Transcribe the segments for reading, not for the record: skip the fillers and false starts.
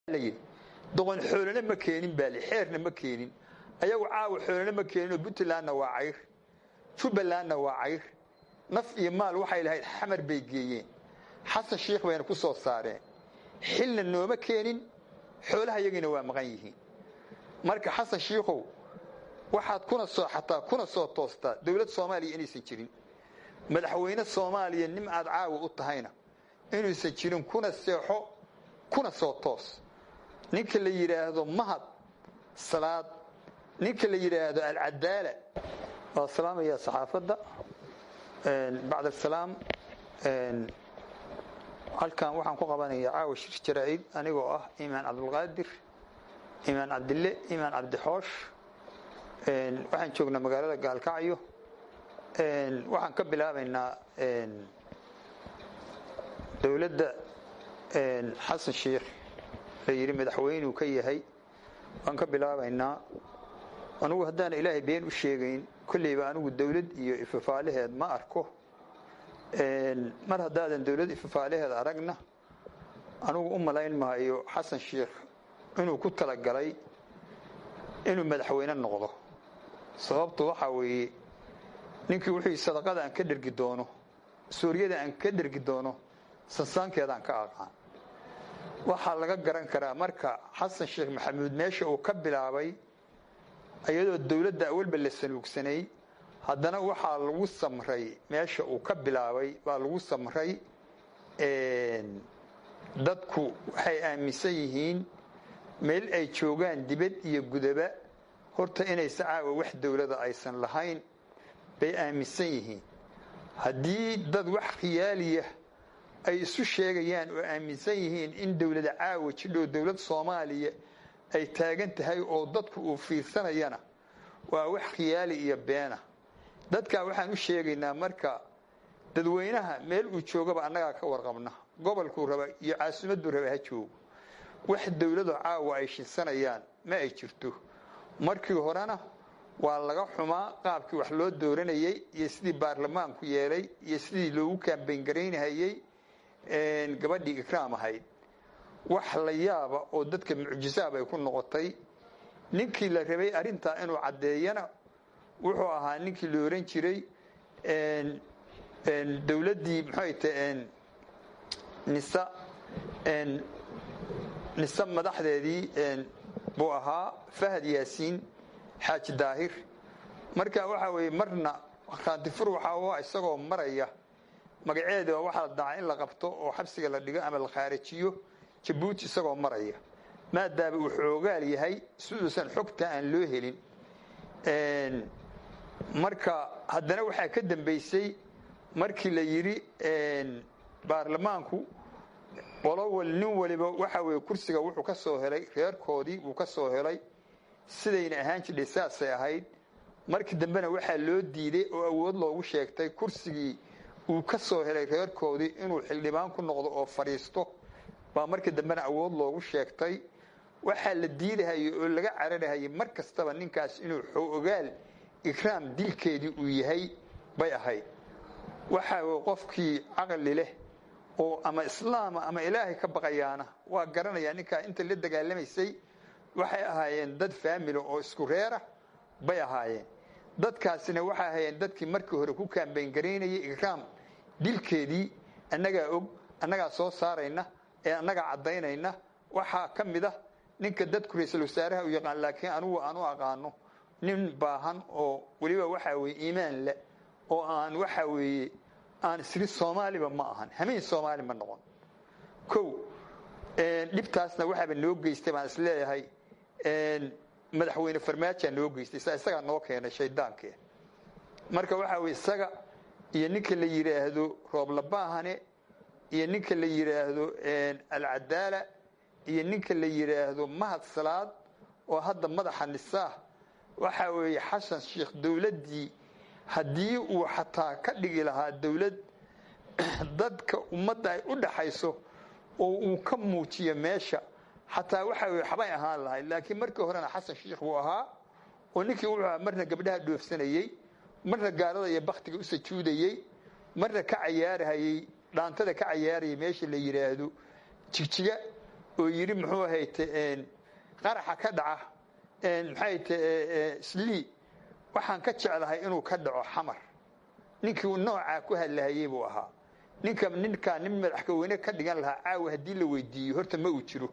ليد doqon xoolana ma keenin baali xeerna ma keenin ayagu caaw xoolana ma keenin Puntland waa cayr Jubaland waa cayr naf iyo maal waxay lahayd xamar bay geeyeen xasan sheekh bayna ku soo saareen xilna nooma keenin xoolaha iyagina waa maqan yihiin marka xasan sheekhow waxaad kuna soo toostaa dawlad Soomaaliya inaysan jirin madaxweyne Soomaaliya nim aad caaw u tahayna inaysan jirin kuna soo toos ninka la yiraahdo mahad salaad ninka la yiraahdo al-Adaala wa salaamaya saxaafada بعد السلام halkan waxaan ku qabanayaa caawa shir jaraa'id anigoo ah Iimaan Abdul Qaadir Iimaan Abdille Iimaan Abdi Xoosh waxaan joognaa magaalada Gaalkacyo waxaan ka bilaabaynaa dawladda Xasan Sheekh la yiri madaxweynuhu ka yahay waan ka bilaabaynaa anigu haddaan Ilaahay been u sheegayn kulliba anigu dawlad iyo ifafaalaheed ma arko mar haddaan dawlad ifafaalaheed aragna anigu u malayn maayo Xasan Sheekh inuu ku tala galay inuu madaxweyne noqdo sababtu waxa weeye ninkii wixii sadaqada aan ka dhergi doono Suuriyada aan ka dhergi doono sansaankeeda aan ka aqaan waxa laga garan karaa marka Xasan Sheekh Maxamuud meesha uu ka bilaabay ayadoo dawladda awalba la sanuugsanay haddana waxa lagu samray meesha uu ka bilaabay baa lagu samray dadku waxay aaminsan yihiin meel ay joogaan dibad iyo gudaba horta inay saaca wax dawladda aysan lahayn bay aaminsan yihiin haddii dad wax khiyaaliya ay isu sheegayaan oo aaminsan yihiin in dawladda caawa jidho dawlad Soomaaliya ay taagan tahay oo dadku uu fiirsanayana waa wax khiyaali iyo beena dadka waxaan u sheegaynaa marka dadweynaha meel uu joogaba annaga ka warqabna gobolku raba iyo caasimaddu raba ha joogo wax dawladda caawa ay shinsanayaan ma ay jirto markii horena waa laga xumaa qaabkii wax loo dooranayay iyo sidii baarlamaanku yeelay iyo sidii loogu kaambeyn gareynayay gabadhii ikraam ahayd wax la yaaba oo dadka mucjisaab ay ku noqotay ninkii la rabay arinta inuu cadeeyana wuxuu ahaa ninkii la oran jiray dawladii maxay tahay nisa madaxdeedii buu ahaa Fahad Yaasiin Xaaji Daahir marka waxa weey marna qaantifur waxa uu isagoo maraya magaceeda waxa dhacay in la qabto oo xabsiga la dhigo ama la khaarijiyo Djibouti isagoo maraya maadaama uu xoogaal yahay suusan xogta aan loo helin marka haddana waxa ka dambeysay markii la yiri baarlamaanku nin waliba waxa weey kursiga wuxuu ka soo helay reerkoodii uu ka soo helay sidayna ahaan jiray saasay ahayd markii dambena waxa loo diiday oo awood loogu sheegtay kursigii uu ka soo helay reerkoodii inuu xildhibaan ku noqdo oo fariisto baa markii dambena awood loogu sheegtay waxa la diidahay oo laga cararahay mar kastaba ninkaas inuu xoogaal ikraam dilkeedii uu yahay bay ahayd waxa qofkii aqal leh oo ama islaam ama ilaahay ka baqayaana waa garanaya ninka inta la dagaalamaysay waxay ahaayeen dad family oo isku reera bay ahaayeen dadkaasina waxa ahaayeen dadkii markii hore ku kaambeyn gareynayay ikraam dilkeedii annaga soo saarayna ee annaga cadeynayna waxa kamid ah ninka dadku ra'iisul wasaaraha u yaqaan laakiin aanu aqaano nin baahan oo waliba waxa weey iimaan leh oo aan waxa weey aan siri Soomaaliba ma ahan hameen Soomaali ma noqon dhibtaasna waxa noo geystay baan isleeyahay madaxweyne Farmaajo noo geystay isaga noo keenay shaydaanka marka waxa weey isaga iyo ninka la yiraahdo roob la baahane iyo ninka la yiraahdo al-Adaala iyo ninka la yiraahdo mahad salaad oo hadda madaxa nisaa waxa weey Xasan Sheekh dawladii hadii uu xataa ka dhigi lahaa dawlad dadka ummadda ay u dhaxayso oo uu ka muujiyo meesha xataa waxa weey xabay ahaan lahayd laakiin markii horena Xasan Sheekh uu ahaa oo ninkii uu marna gabdhaha dhoofsanayay marna gaalada iyo baqtiga u sajuudayay marna ka ciyaarayay dhaantada ka ciyaarayay meesha la yiraahdo jigjiga oo yiri muxuu ahayd qaraxa ka dhaca maxay tahay islii waxaan ka jeclahay inuu ka dhaco xamar ninkii nooca ku hadlayay buu ahaa nin madaxweyne ka dhigan lahaa caawa hadii la weydiiyo horta ma uu jiro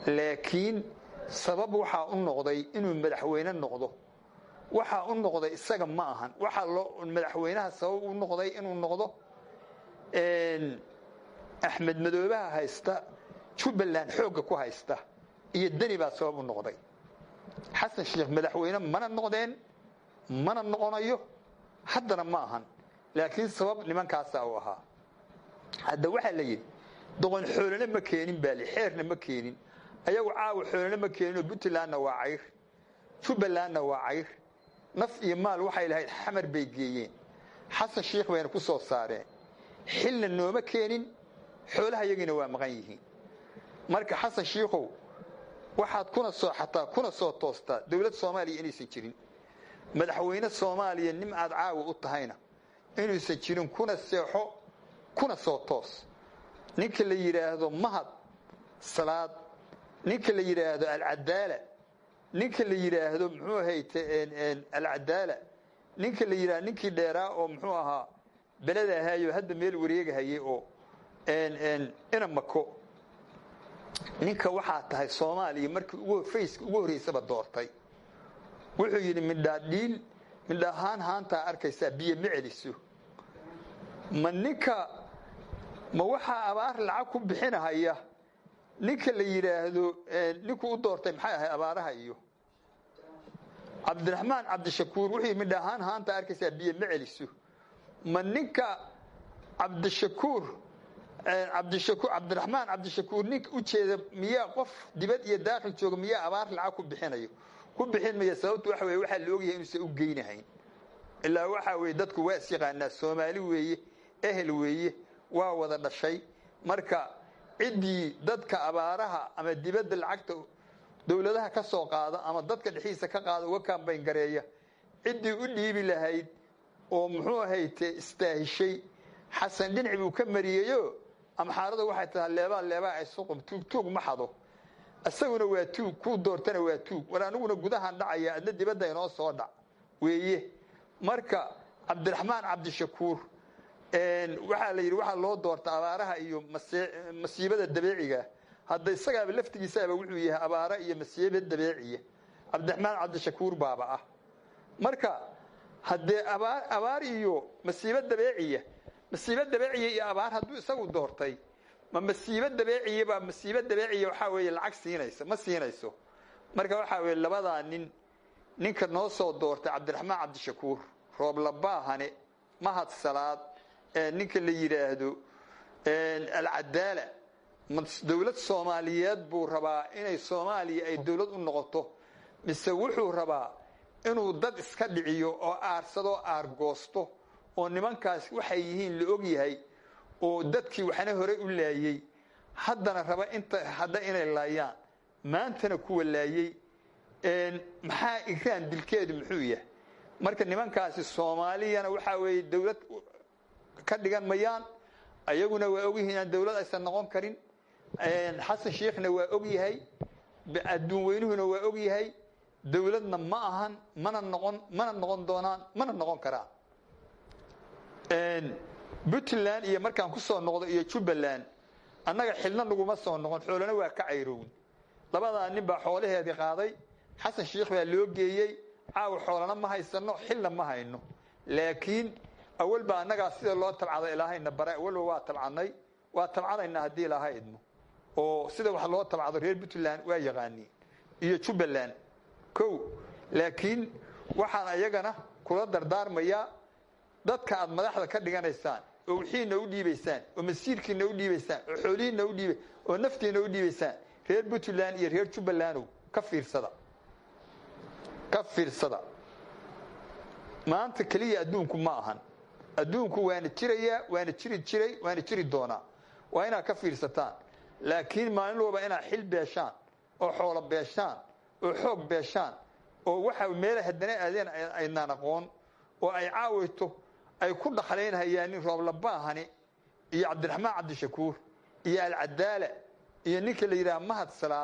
laakiin sabab waxa uu noqday inuu madaxweyne noqdo waxa uu noqday isaga ma ahan waxa loo madaxweynaha sabab uu noqday inuu noqdo Axmed Madoobaha haysta Jubbaland xooga ku haysta iyo dani baa sabab u noqday xasan sheekh madaxweyne mana noqdeen mana noqonayo haddana ma ahan laakiin sabab nimankaas uu ahaa hadda waxa la yiri doqon xoolana ma keenin baali xeerna ma keenin ayagu caaw xoolana ma keenin Puntlandna waa cayr Jubbalandna waa cayr naf iyo maal waxay lahayd xamar bay geeyeen xasan sheekh wayna ku soo saareen xilna nooma keenin xoolaha yagina waa maqan yihiin marka xasan sheekhow waxaad kuna soo toostaa dawlad Soomaaliya inaysan jirin madaxweyne Soomaaliya nim aad caaw u tahayna inaysan jirin kuna seexo kuna soo toos ninka la yiraahdo mahad salaad ninka la yiraahdo al-Adaala ninka la yiraahdo muxuu haytay al-Adaala ninka la yiraahdo ninkii dheeraa oo muxuu ahaa belada ahayo hadda meel wareegahayay oo ina mako ninka waxa tahay Soomaaliya markii ugu horeysaba doortay wuxuu yiri midhaan haanta arkaysa biyo maceliso ma waxa abaar lacag ku bixinahaya ninka la yiraahdo ninku u doortay maxay ahay abaaraha iyo Cabdiraxmaan Cabdishakuur wuxuu midhaan haanta arkaysa biyo maceliso ma ninka Cabdiraxmaan Cabdishakuur nin u jeeda miyaa qof dibad iyo daaqil jooga miyaa abaar lacag ku bixinayo ku bixin ma sababtu waxa weeye waxa loo ogyahay inuu u geynahayn ilaa waxa weeye dadku waa siqaana Soomaali weeye ehel weeye waa wada dhashay marka cidii dadka abaaraha ama dibadda lacagta dawladaha ka soo qaada ama dadka dhixiisa ka qaada uga kaambayn gareeya cidii u dhiibi lahayd oo muxuu ahayd istaahishay xasan dhinac buu ka mariyeeyo ama xaaladu waxay tahay leeba ay suuq tuug ma xado asaguna waa tuug ku doortana waa tuug wala anuguna gudahan dhacaya adna dibadda inoo soo dhac weeye marka Cabdiraxmaan Cabdishakuur waxa la yiri waxa loo doorta abaaraha iyo masiibada dabiiciga hadda isaga laftigiisa wuxuu yahay abaara iyo masiibada dabiiciga Cabdiraxmaan Cabdishakuur baaba ah marka hadde abaar iyo masiibada dabiiciga iyo abaar haduu isagu doortay ma masiibada dabiiciga waxa weeye lacag siinaysa ma siinayso marka waxa weeye labada ninka noo soo doortay Cabdiraxmaan Cabdishakuur roob la baahane mahad salaad ninka la yiraahdo al-Adaala dawlad Soomaaliyeed buu rabaa inay Soomaaliya ay dawlad u noqoto mise wuxuu rabaa inuu dad iska dhiciyo oo aarsado aargoosto oo nimankaas waxay yihiin la og yahay oo dadkii waxana hore u laayay haddana raba inay laayaan maantana kuwa laayay maxaa igraan dilkeedu muxuu yahay marka nimankaasi Soomaaliyana waxa weeye dawlad ka dhigan mayaan ayaguna waa og yihiin dawlad aysan noqon karin xasan sheekhna waa og yahay adduun weynuhuna waa og yahay dawladna ma ahan mana noqon doonaan mana noqon karaan Puntland iyo markaan ku soo noqdo iyo Jubbaland annaga xilna laguma soo noqon xoolana waa ka cayroon labada nin baa xoolaheedii qaaday xasan sheekh baa loo geeyay caaw xoolana ma haysano xilna ma hayno laakiin awal baa annaga sida loo tabcado ilaahayna bare awal waa tabcadayna hadii ilaahay idmo oo sida wax loo tabcado reer Puntland waa yaqaaniin iyo Jubbaland laakiin waxaan ayagana kula dardaarmaya dadka aad madaxda ka dhiganaysaan oo wixiina u dhiibaysaan oo masiirkiina u dhiibaysaan oo xoolihiina u dhiibay oo naftiina u dhiibaysaan reer Puntland iyo reer Jubbaland ka fiirsada maanta kaliya adduunku ma ahan adduunku waana jiri doonaa waa inaa ka fiirsataan laakiin maalin walba inaa xil beeshaan oo xoolo beeshaan oo xoog beeshaan oo waxa meel hadana aadeen ay naaqoon oo ay caawito ay ku dhaxleynayaan roob la baahani iyo Cabdiraxmaan Cabdishakuur iyo al-Adaala iyo ninka la yiraahdo Mahad Salaad